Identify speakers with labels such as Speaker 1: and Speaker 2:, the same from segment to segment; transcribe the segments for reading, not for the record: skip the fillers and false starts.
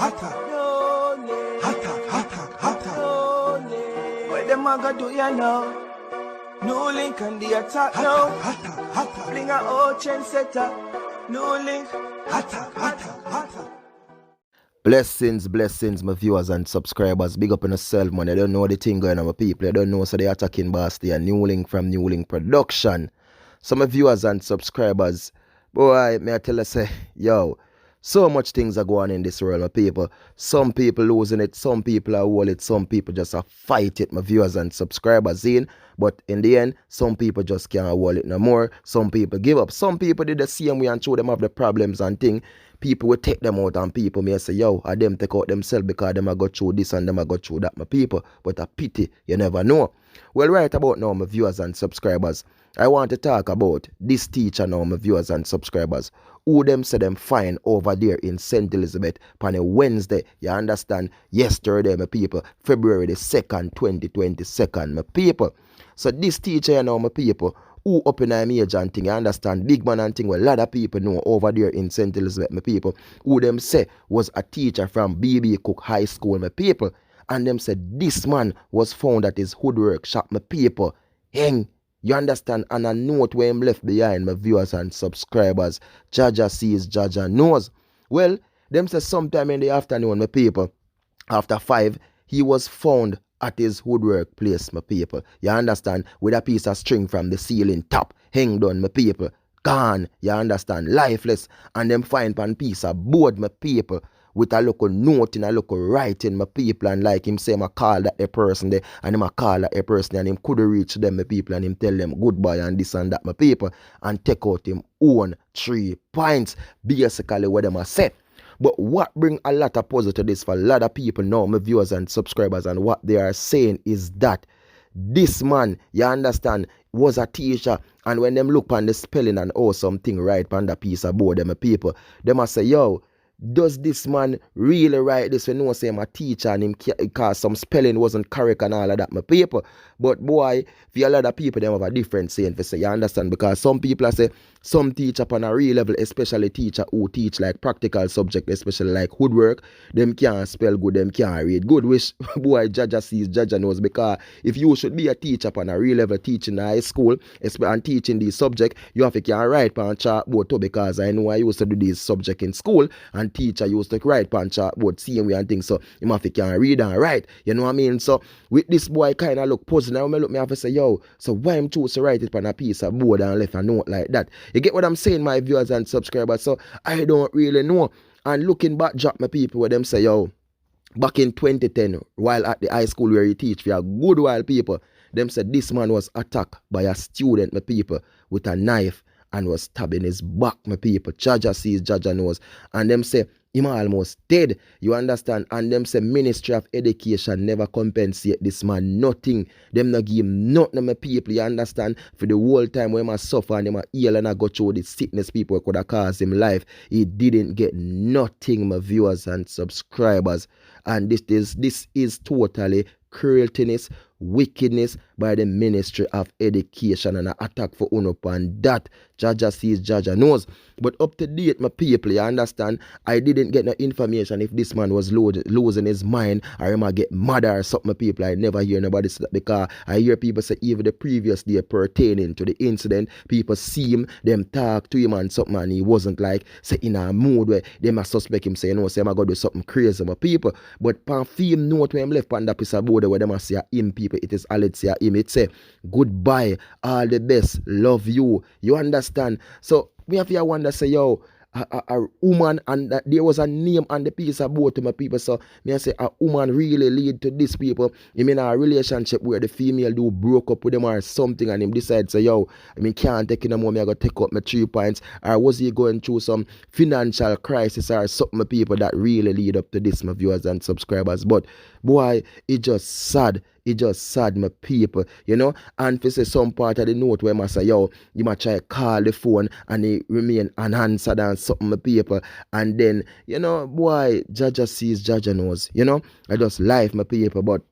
Speaker 1: What them a go do ya now? NEWLINK and the attack now. Bring a old trendsetter. NEWLINK.
Speaker 2: Blessings, my viewers and subscribers. Big up on yourself, man. I don't know the thing going on, my people. I don't know, so they attacking Basti and NEWLINK from NEWLINK Production. So my viewers and subscribers, boy, may I tell you, say, yo, so much things are going on in this world, my people. Some people losing it, some people are hold it, some people just fight it, my viewers and subscribers in. But in the end, some people just can't hold it no more. Some people give up. Some people did the same way and show them have the problems and thing. People will take them out and people may say, yo, I them take out themselves because them a go through this and them a go through that, my people. But a pity, you never know. Well, right about now, my viewers and subscribers, I want to talk about this teacher now, my viewers and subscribers, who them say them fine over there in St. Elizabeth on a Wednesday, you understand, yesterday, my people, February the 2nd, 2022, my people. So this teacher, you know, my people, who up in a major and thing, you understand, big man and thing, well, a lot of people know over there in St. Elizabeth, my people, who them say was a teacher from B.B. Cook High School, my people, and them said this man was found at his woodwork shop, my people. Hang, you understand, and a note where him left behind, my viewers and subscribers. Jaja sees, Jaja knows. Well, them say sometime in the afternoon, my people, after 5, he was found at his woodwork place, my people. You understand, with a piece of string from the ceiling top, hanged on, my people. Gone, you understand, lifeless, and them find one piece of board, my people, with a local note in a local writing, my people, and like him say, I call that a person there, and him a call that a person, and him could reach them, my people, and him tell them goodbye and this and that, my people, and take out him own 3 points, basically what them a say. But what bring a lot of puzzle to this for a lot of people now, my viewers and subscribers, and what they are saying is that this man, you understand, was a teacher, and when them look on the spelling and something right on the piece of board, them my people, they must say, yo, does this man really write this? We know say I'm a teacher and him because some spelling wasn't correct and all of that, my people. But boy, for a lot of people, they have a different saying for say, you understand? Because some people say some teacher on a real level, especially teacher who teach like practical subject, especially like woodwork, them can't spell good, them can't read good, which boy, Jaja sees, Jaja knows. Because if you should be a teacher on a real level teaching in high school and teaching these subject, you have to can write on chalkboard too, because I know I used to do this subject in school and teacher used to write on chalkboard same way and things, so you have to can read and write, you know what I mean? So with this boy kind of look puzzled. Now me have to say, yo, so why him choose to write it on a piece of board and left a note like that? You get what I'm saying, my viewers and subscribers? So I don't really know. And looking back, drop my people where them say, yo, back in 2010, while at the high school where he teach for a good while, people, them said this man was attacked by a student, my people, with a knife and was stabbing his back, my people. Jaja sees, Jaja knows. And them say him almost dead, you understand? And them say Ministry of Education never compensate this man nothing. Them not give him nothing, my people, you understand? For the whole time when he suffer and him a heal and I go through the sickness people could have caused him life, he didn't get nothing, my viewers and subscribers. And this is totally crueltiness, wickedness by the Ministry of Education and an attack for UNOP, and that Jaja sees, Jaja knows. But up to date, my people, you understand, I didn't get no information if this man was losing his mind or he might get mad or something, my people. I never hear nobody say that, because I hear people say even the previous day pertaining to the incident, people see him, them talk to him and something, and he wasn't like, say, in a mood where they must suspect him, say, you know, say, I'm going to do something crazy, my people. But pan film note when him left on that piece of board where they must say him, people, it is all it say him, it say, goodbye, all the best, love you, you understand? So we have to wonder, say, yo, a woman, and that there was a name on the piece of board to my people. So me I say a woman really lead to these people. I mean a relationship where the female do broke up with them or something, and him decide say, yo, I mean can't take it no more, me I gotta take up my 3 points. Or was he going through some financial crisis or something, my people, that really lead up to this, my viewers and subscribers? But boy, it just sad. It just sad, my people, you know. And if you say some part of the note where I say, yo, you might try to call the phone and it remain unanswered and something, my people. And then, you know, boy, Jaja sees, Jaja knows, you know. I just life, my people. But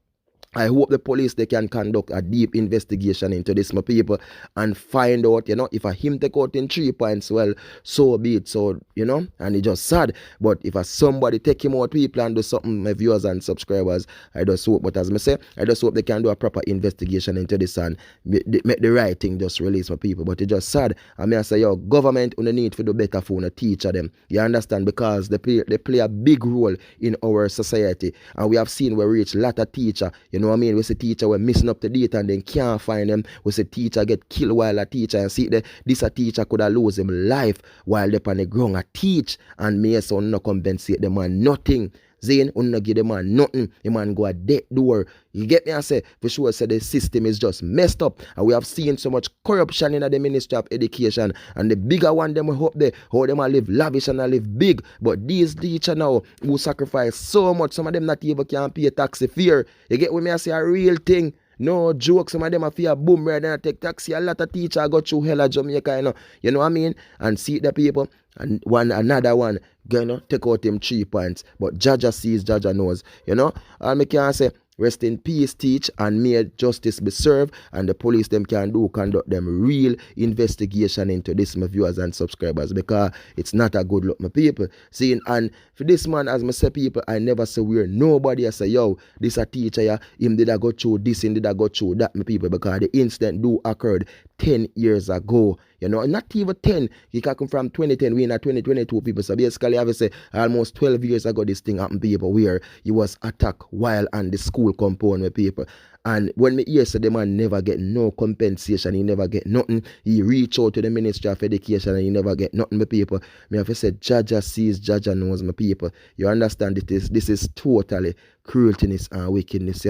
Speaker 2: I hope the police, they can conduct a deep investigation into this, my people, and find out, if a him take out in 3 points, well, so be it. So, and it's just sad. But if a somebody take him out, people, and do something, my viewers and subscribers, I just hope, but as I say, I just hope they can do a proper investigation into this and make the right thing just release, my people. But it's just sad. I mean, I say, government on the need to do better for the teacher them. You understand? Because they play a big role in our society. And we have seen we reach a lot of teacher, you know what I mean? We see teacher were missing up the date and then can't find them. We see teacher get killed while a teacher, and see this a teacher could have lose him life while they on the ground a teach, and me so no compensate the man nothing. Zane, not give the man nothing. The man go a dead door. You get me? I say, for sure, say the system is just messed up. And we have seen so much corruption in the Ministry of Education. And the bigger one, them hope they, how them live lavish and live big. But these teachers now, who sacrifice so much, some of them not even can pay taxi fare. You get what me? I say, a real thing. No joke, some of them are fear boom right now take taxi. A lot of teachers go through hell at Jamaica, you know what I mean? And see the people, and another one, take out him 3 points. But Jaja sees, Jaja knows, and me can say, rest in peace, teach, and may justice be served, and the police them can conduct them real investigation into this, my viewers and subscribers, because it's not a good look, my people. Seeing, and for this man, as I say, people, I never say where nobody I say, yo, this a teacher, yeah, him did I go through this, him did I go through that, my people, because the incident occurred 10 years ago. Not even 10. You can come from 2010, we in 2022, people. So basically, I would say almost 12 years ago, this thing happened, people, where he was attacked while on the school compound with people. And when me hear say the man never get no compensation, he never get nothing. He reach out to the Ministry of Education and he never get nothing, my people. Me have to say, Jaja sees, Jaja knows, my people. You understand this is totally crueltiness and wickedness,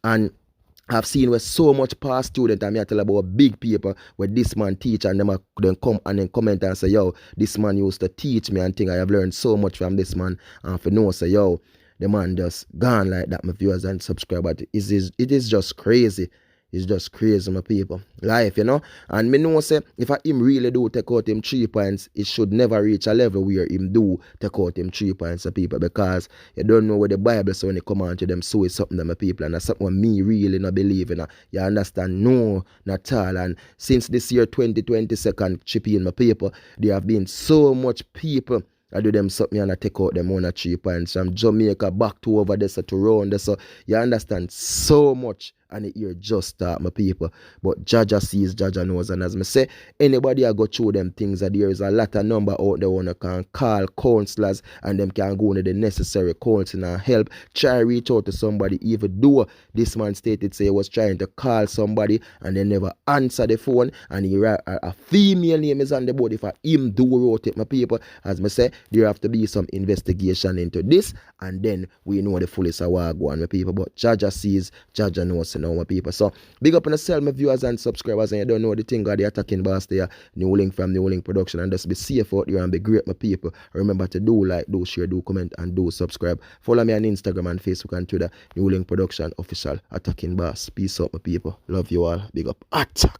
Speaker 2: And I've seen where so much past student, and I tell about big people where this man teach, and them then come and then comment and say, yo, this man used to teach me and think I have learned so much from this man. And for no say, yo, the man just gone like that, my viewers and subscribers. It is just crazy. It's just crazy, my people. Life, And me know say, if him really do take out him 3 points, it should never reach a level where him do take out him 3 points, my people, because you don't know what the Bible says when it come on to them, so it's something that my people, and that's something me really not believe in. You understand? No, not all. And since this year 2022 chipping, my people, there have been so much people I do them something and I take out them on a 3 points from Jamaica back to over there, so to round there. So you understand so much, and it here just start, my people. But Jaja sees, Jaja knows, and as I say, anybody I go through them things, that there is a lot of number out there one can call counselors, and them can go into the necessary counseling and help. Try reach out to somebody, even though this man stated say he was trying to call somebody and they never answer the phone, and he a female name is on the board. If I him do wrote it, my people, as I say, there have to be some investigation into this, and then we know the fullest of what go on, my people. But Jaja sees, Jaja knows, my people. So big up on yourself, my viewers and subscribers, and you don't know the thing, the attacking boss there, NEWLINK from NEWLINK Production, and just be safe out there and be great, my people. Remember to do like, do share, do comment, and do subscribe. Follow me on Instagram and Facebook and Twitter, NEWLINK Production Official, attacking boss. Peace out, my people. Love you all. Big up. Attack.